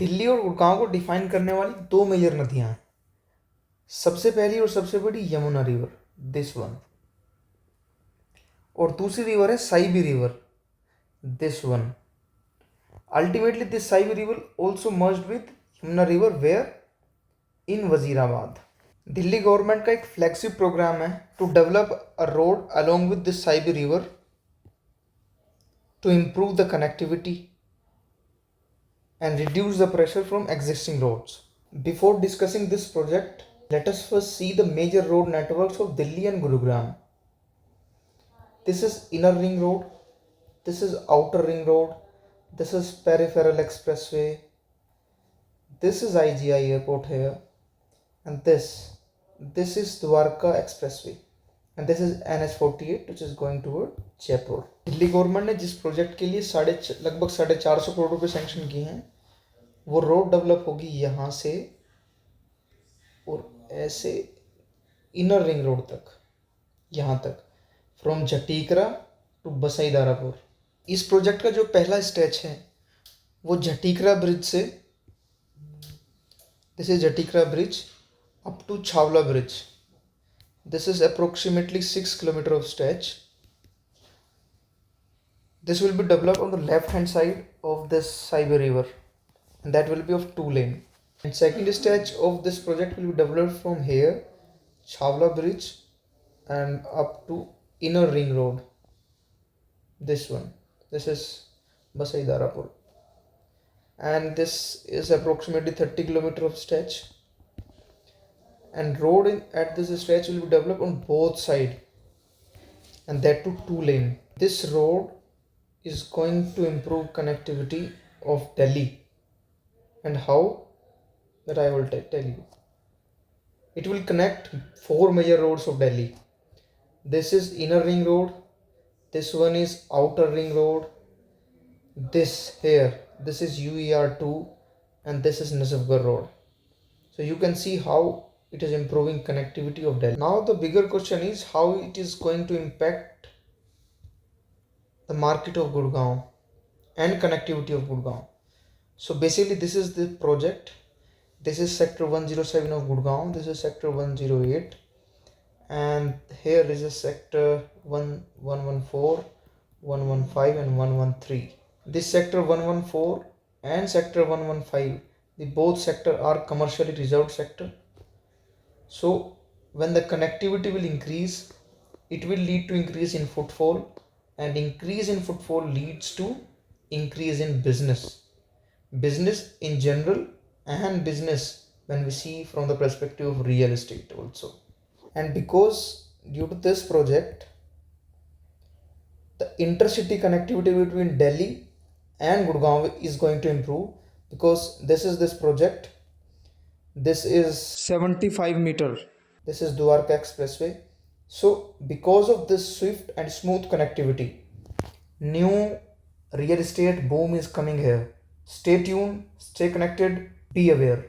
दिल्ली और गुड़गांव को डिफाइन करने वाली दो मेजर नदियां हैं। सबसे पहली और सबसे बड़ी यमुना रिवर, दिस वन, और दूसरी रिवर है Sahibi river, this one. Ultimately, this Sahibi River also merged with Yamuna River where in Wazirabad. Delhi government का एक फ्लैगशिप प्रोग्राम है to develop a road along with this Sahibi River to improve the connectivity and reduce the pressure from existing roads. Before discussing this project, let us first see the major road networks of Delhi and Gurugram. This is Inner Ring Road, this is Outer Ring Road, this is Peripheral Expressway, this is IGI airport here, and this is Dwarka Expressway, and this is NH48 which is going toward Jaipur. Delhi government ने जिस project के लिए लगभग 450 करोड़ रुपए sanction किए हैं, वो road develop होगी यहाँ से और ऐसे इनर रिंग रोड तक, यहाँ तक, फ्रॉम झटीकरा टू बसई दारापुर. इस प्रोजेक्ट का जो पहला स्टेच है वो झटीकरा ब्रिज से, this is Jhatikara bridge up to Chawla Bridge. This is approximately 6 km of stretch. This will be developed on the left hand side of this Sahibi River, and that will be of 2 lane. And second stage of this project will be developed from here, Chawla Bridge, and up to Inner Ring Road. This one. This is Basai Darapur. And this is approximately 30 km of stretch. And road at this stretch will be developed on both sides, and that to 2 lane. This road is going to improve connectivity of Delhi, and how, that I will tell you. It will connect 4 major roads of Delhi. This is Inner Ring Road, this one is Outer Ring Road, this here, this is UER2, and this is Nazafgarh Road. So you can see how it is improving connectivity of Delhi. Now the bigger question is how it is going to impact the market of Gurgaon and connectivity of Gurgaon. So basically this is the project. This is sector 107 of Gurgaon, this is sector 108, and here is a sector 114, 115 and 113. This sector 114 and sector 115, the both sector are commercially reserved sector. So when the connectivity will increase, it will lead to increase in footfall, and increase in footfall leads to increase in business in general, and business when we see from the perspective of real estate also. And because due to this project, the intercity connectivity between Delhi and Gurgaon is going to improve, because this is this project. This is 75 meter. This is Dwarka Expressway. So because of this swift and smooth connectivity, new real estate boom is coming here. Stay tuned, stay connected, be aware.